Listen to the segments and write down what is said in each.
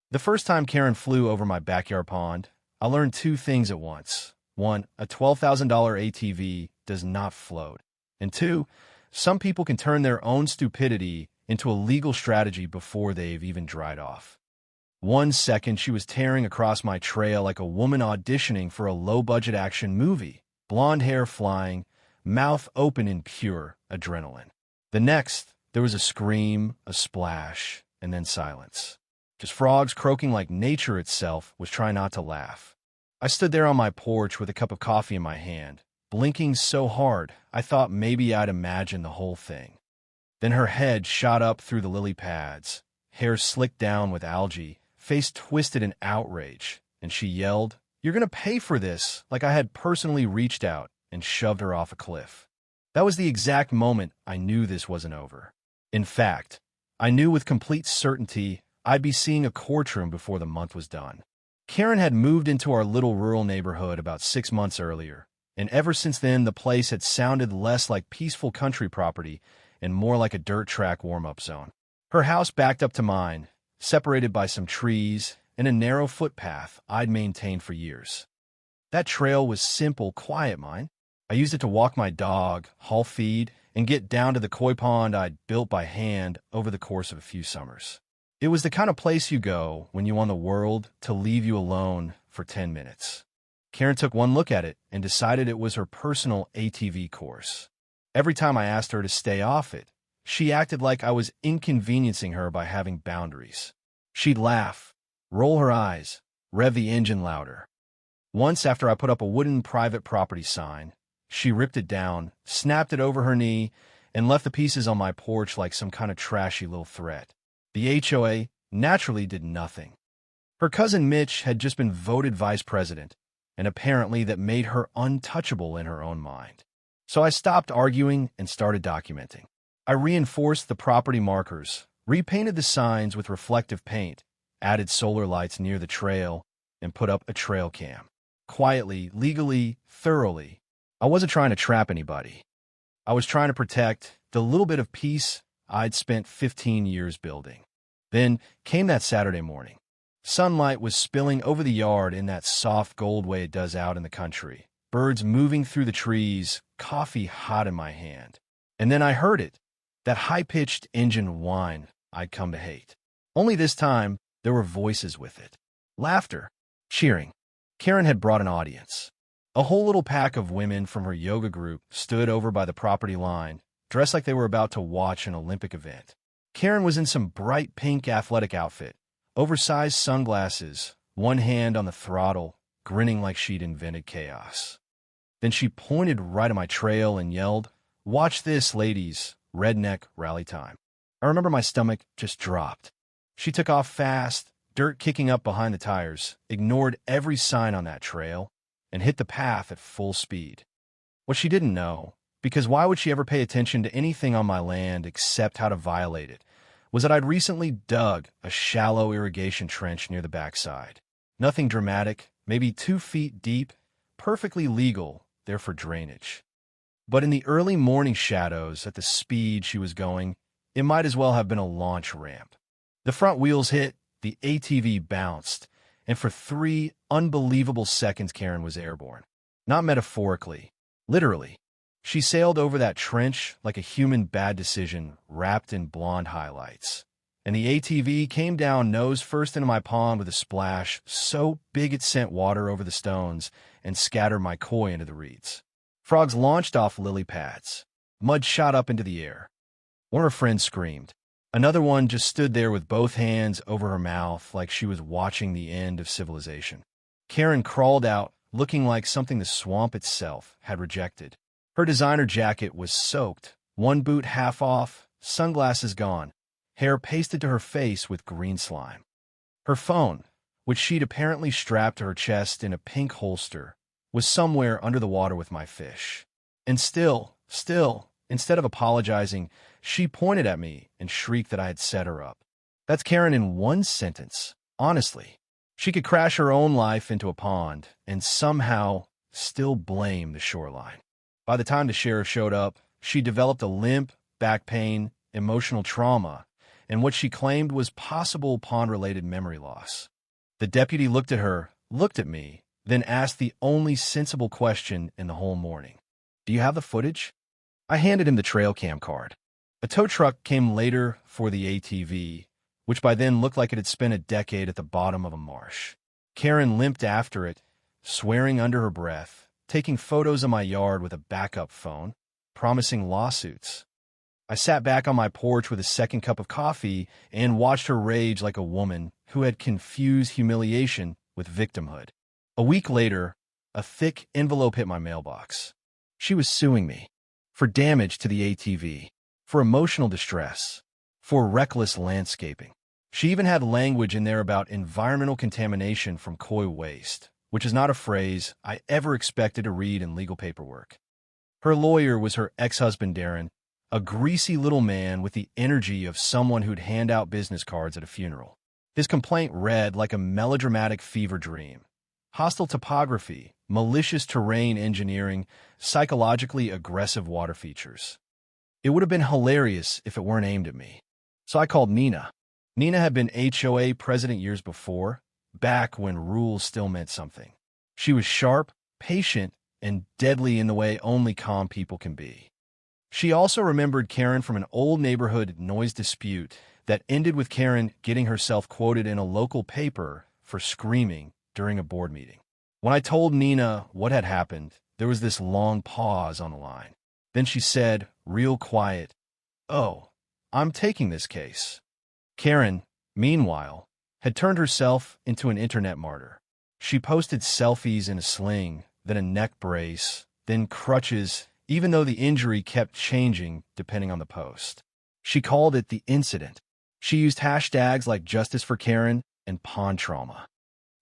The first time Karen flew over my backyard pond, I learned two things at once. One, a $12,000 ATV does not float. And two, some people can turn their own stupidity into a legal strategy before they've even dried off. 1 second, she was tearing across my trail like a woman auditioning for a low-budget action movie, blonde hair flying, mouth open in pure adrenaline. The next, there was a scream, a splash, and then silence. Just frogs croaking like nature itself was trying not to laugh. I stood there on my porch with a cup of coffee in my hand, blinking so hard I thought maybe I'd imagined the whole thing. Then her head shot up through the lily pads, hair slicked down with algae, face twisted in outrage, and she yelled, "You're gonna pay for this," like I had personally reached out and shoved her off a cliff. That was the exact moment I knew this wasn't over. In fact, I knew with complete certainty I'd be seeing a courtroom before the month was done. Karen had moved into our little rural neighborhood about 6 months earlier, and ever since then the place had sounded less like peaceful country property and more like a dirt track warm-up zone. Her house backed up to mine, separated by some trees and a narrow footpath I'd maintained for years. That trail was simple, quiet mine. I used it to walk my dog, haul feed, and get down to the koi pond I'd built by hand over the course of a few summers. It was the kind of place you go when you want the world to leave you alone for 10 minutes. Karen took one look at it and decided it was her personal ATV course. Every time I asked her to stay off it, she acted like I was inconveniencing her by having boundaries. She'd laugh, roll her eyes, rev the engine louder. Once, after I put up a wooden private property sign, she ripped it down, snapped it over her knee, and left the pieces on my porch like some kind of trashy little threat. The HOA naturally did nothing. Her cousin Mitch had just been voted vice president, and apparently that made her untouchable in her own mind. So I stopped arguing and started documenting. I reinforced the property markers, repainted the signs with reflective paint, added solar lights near the trail, and put up a trail cam. Quietly, legally, thoroughly. I wasn't trying to trap anybody. I was trying to protect the little bit of peace I'd spent 15 years building. Then came that Saturday morning. Sunlight was spilling over the yard in that soft gold way it does out in the country. Birds moving through the trees, coffee hot in my hand. And then I heard it, that high-pitched engine whine I'd come to hate. Only this time, there were voices with it. Laughter, cheering. Karen had brought an audience. A whole little pack of women from her yoga group stood over by the property line, dressed like they were about to watch an Olympic event. Karen was in some bright pink athletic outfit, oversized sunglasses, one hand on the throttle, grinning like she'd invented chaos. Then she pointed right at my trail and yelled, "Watch this, ladies, redneck rally time." I remember my stomach just dropped. She took off fast, dirt kicking up behind the tires, ignored every sign on that trail, and hit the path at full speed. What she didn't know, because why would she ever pay attention to anything on my land except how to violate it, was that I'd recently dug a shallow irrigation trench near the backside. Nothing dramatic, maybe 2 feet deep, perfectly legal, there for drainage. But in the early morning shadows, at the speed she was going, it might as well have been a launch ramp. The front wheels hit, the ATV bounced, and for 3 unbelievable seconds Karen was airborne. Not metaphorically, literally. She sailed over that trench like a human bad decision wrapped in blonde highlights. And the ATV came down nose first into my pond with a splash so big it sent water over the stones and scattered my koi into the reeds. Frogs launched off lily pads. Mud shot up into the air. One of her friends screamed. Another one just stood there with both hands over her mouth like she was watching the end of civilization. Karen crawled out, looking like something the swamp itself had rejected. Her designer jacket was soaked, one boot half off, sunglasses gone, hair pasted to her face with green slime. Her phone, which she'd apparently strapped to her chest in a pink holster, was somewhere under the water with my fish. And still, instead of apologizing, she pointed at me and shrieked that I had set her up. That's Karen in one sentence. Honestly, she could crash her own life into a pond and somehow still blame the shoreline. By the time the sheriff showed up, she developed a limp, back pain, emotional trauma, and what she claimed was possible pond-related memory loss. The deputy looked at her, looked at me, then asked the only sensible question in the whole morning. "Do you have the footage?" I handed him the trail cam card. A tow truck came later for the ATV, which by then looked like it had spent a decade at the bottom of a marsh. Karen limped after it, swearing under her breath, taking photos of my yard with a backup phone, promising lawsuits. I sat back on my porch with a second cup of coffee and watched her rage like a woman who had confused humiliation with victimhood. A week later, a thick envelope hit my mailbox. She was suing me for damage to the ATV, for emotional distress, for reckless landscaping. She even had language in there about environmental contamination from coal waste, which is not a phrase I ever expected to read in legal paperwork. Her lawyer was her ex-husband, Darren, a greasy little man with the energy of someone who'd hand out business cards at a funeral. His complaint read like a melodramatic fever dream. Hostile topography, malicious terrain engineering, psychologically aggressive water features. It would have been hilarious if it weren't aimed at me. So I called Nina. Nina had been HOA president years before, back when rules still meant something. She was sharp, patient, and deadly in the way only calm people can be. She also remembered Karen from an old neighborhood noise dispute that ended with Karen getting herself quoted in a local paper for screaming during a board meeting. When I told Nina what had happened, there was this long pause on the line. Then she said, real quiet, "Oh, I'm taking this case." Karen, meanwhile, had turned herself into an internet martyr. She posted selfies in a sling, then a neck brace, then crutches, even though the injury kept changing depending on the post. She called it the incident. She used hashtags like Justice for Karen and Pond Trauma.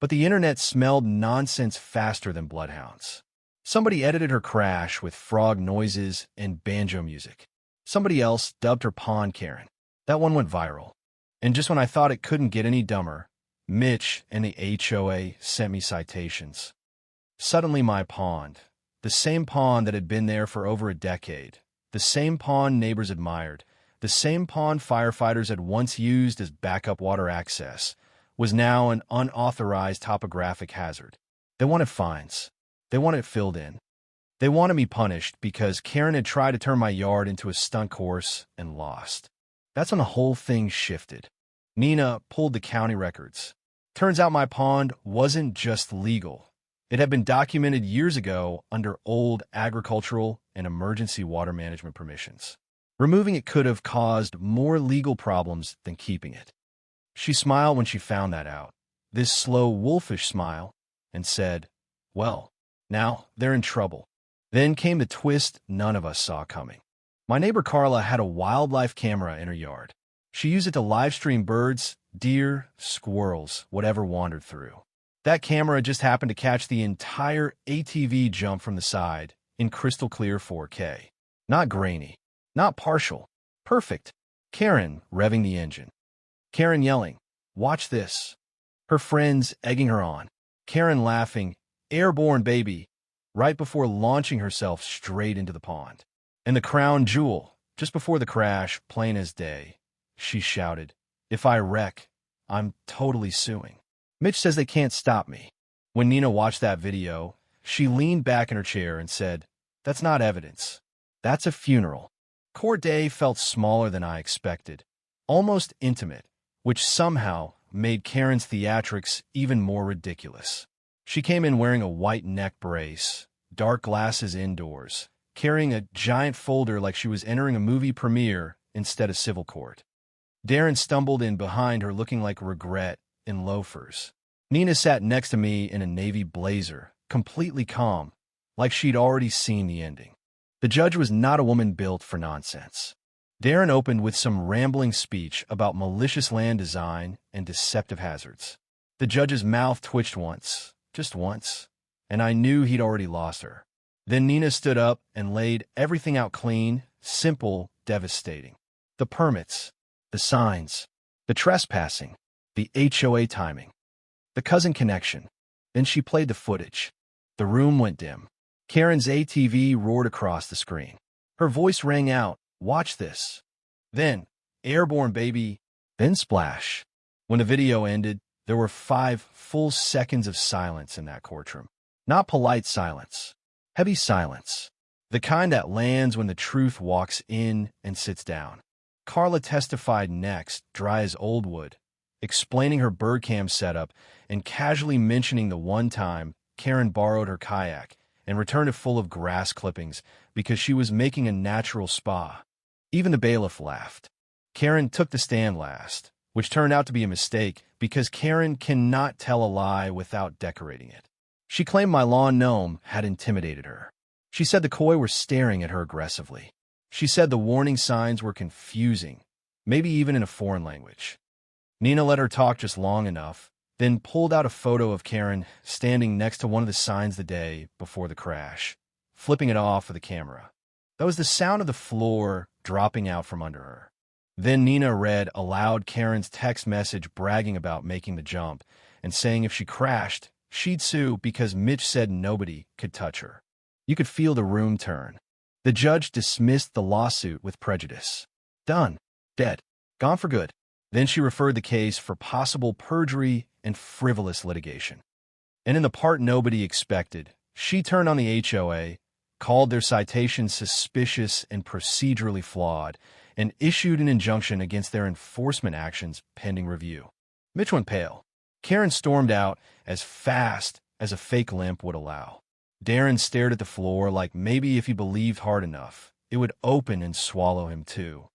But the internet smelled nonsense faster than bloodhounds. Somebody edited her crash with frog noises and banjo music. Somebody else dubbed her Pond Karen. That one went viral. And just when I thought it couldn't get any dumber, Mitch and the HOA sent me citations. Suddenly my pond, the same pond that had been there for over a decade, the same pond neighbors admired, the same pond firefighters had once used as backup water access, was now an unauthorized topographic hazard. They wanted fines. They wanted it filled in. They wanted me punished because Karen had tried to turn my yard into a stunt course and lost. That's when the whole thing shifted. Nina pulled the county records. Turns out my pond wasn't just legal. It had been documented years ago under old agricultural and emergency water management permissions. Removing it could have caused more legal problems than keeping it. She smiled when she found that out, this slow, wolfish smile, and said, "Well, now they're in trouble." Then came the twist none of us saw coming. My neighbor Carla had a wildlife camera in her yard. She used it to live stream birds, deer, squirrels, whatever wandered through. That camera just happened to catch the entire ATV jump from the side in crystal clear 4K. Not grainy, not partial, perfect. Karen revving the engine. Karen yelling, "Watch this." Her friends egging her on. Karen laughing, "Airborne, baby," right before launching herself straight into the pond. And the crown jewel, just before the crash, plain as day, she shouted, "If I wreck, I'm totally suing." Mitch says they can't stop me. When Nina watched that video, she leaned back in her chair and said, "That's not evidence. That's a funeral." Court day felt smaller than I expected, almost intimate, which somehow made Karen's theatrics even more ridiculous. She came in wearing a white neck brace, dark glasses indoors, carrying a giant folder like she was entering a movie premiere instead of civil court. Darren stumbled in behind her looking like regret in loafers. Nina sat next to me in a navy blazer, completely calm, like she'd already seen the ending. The judge was not a woman built for nonsense. Darren opened with some rambling speech about malicious land design and deceptive hazards. The judge's mouth twitched once, just once, and I knew he'd already lost her. Then Nina stood up and laid everything out clean, simple, devastating. The permits, the signs, the trespassing, the HOA timing, the cousin connection. Then she played the footage. The room went dim. Karen's ATV roared across the screen. Her voice rang out, "Watch this." Then, "Airborne, baby," Then splash. When the video ended, there were 5 full seconds of silence in that courtroom. Not polite silence. Heavy silence. The kind that lands when the truth walks in and sits down. Carla testified next, dry as old wood, explaining her birdcam setup and casually mentioning the one time Karen borrowed her kayak and returned it full of grass clippings because she was making a natural spa. Even the bailiff laughed. Karen took the stand last, which turned out to be a mistake because Karen cannot tell a lie without decorating it. She claimed my lawn gnome had intimidated her. She said the koi were staring at her aggressively. She said the warning signs were confusing, maybe even in a foreign language. Nina let her talk just long enough, then pulled out a photo of Karen standing next to one of the signs the day before the crash, flipping it off with the camera. That was the sound of the floor dropping out from under her. Then Nina read aloud Karen's text message bragging about making the jump and saying if she crashed, she'd sue because Mitch said nobody could touch her. You could feel the room turn. The judge dismissed the lawsuit with prejudice. Done. Dead. Gone for good. Then she referred the case for possible perjury and frivolous litigation. And in the part nobody expected, she turned on the HOA, called their citation suspicious and procedurally flawed, and issued an injunction against their enforcement actions pending review. Mitch went pale. Karen stormed out as fast as a fake limp would allow. Darren stared at the floor like maybe if he believed hard enough, it would open and swallow him too.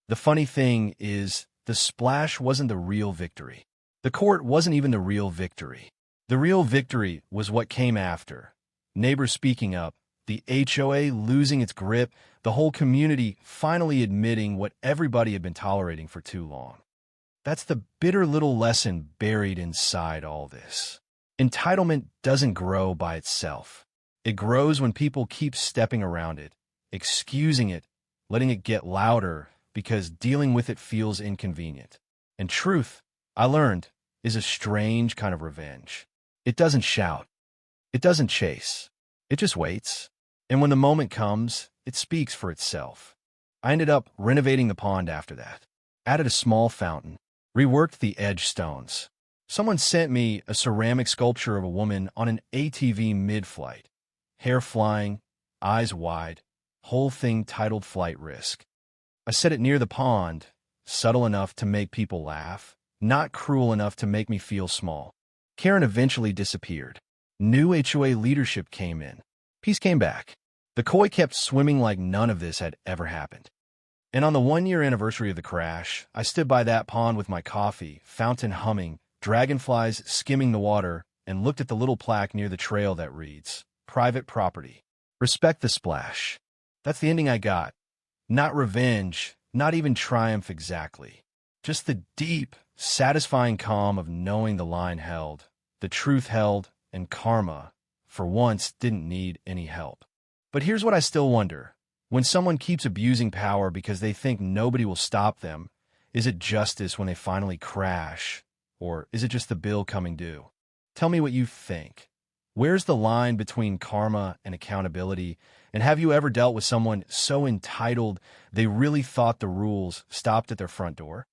The funny thing is, the splash wasn't the real victory. The court wasn't even the real victory. The real victory was what came after. Neighbors speaking up, the HOA losing its grip, the whole community finally admitting what everybody had been tolerating for too long. That's the bitter little lesson buried inside all this. Entitlement doesn't grow by itself. It grows when people keep stepping around it, excusing it, letting it get louder because dealing with it feels inconvenient. And truth, I learned, is a strange kind of revenge. It doesn't shout. It doesn't chase. It just waits. And when the moment comes, it speaks for itself. I ended up renovating the pond after that. Added a small fountain. Reworked the edge stones. Someone sent me a ceramic sculpture of a woman on an ATV mid-flight. Hair flying, eyes wide, whole thing titled Flight Risk. I set it near the pond, subtle enough to make people laugh, not cruel enough to make me feel small. Karen eventually disappeared. New HOA leadership came in. Peace came back. The koi kept swimming like none of this had ever happened. And on the 1-year anniversary of the crash, I stood by that pond with my coffee, fountain humming, dragonflies skimming the water, and looked at the little plaque near the trail that reads, Private property. Respect the splash. That's the ending I got. Not revenge, not even triumph exactly. Just the deep, satisfying calm of knowing the line held, the truth held, and karma, for once, didn't need any help. But here's what I still wonder. When someone keeps abusing power because they think nobody will stop them, is it justice when they finally crash? Or is it just the bill coming due? Tell me what you think. Where's the line between karma and accountability? And have you ever dealt with someone so entitled they really thought the rules stopped at their front door?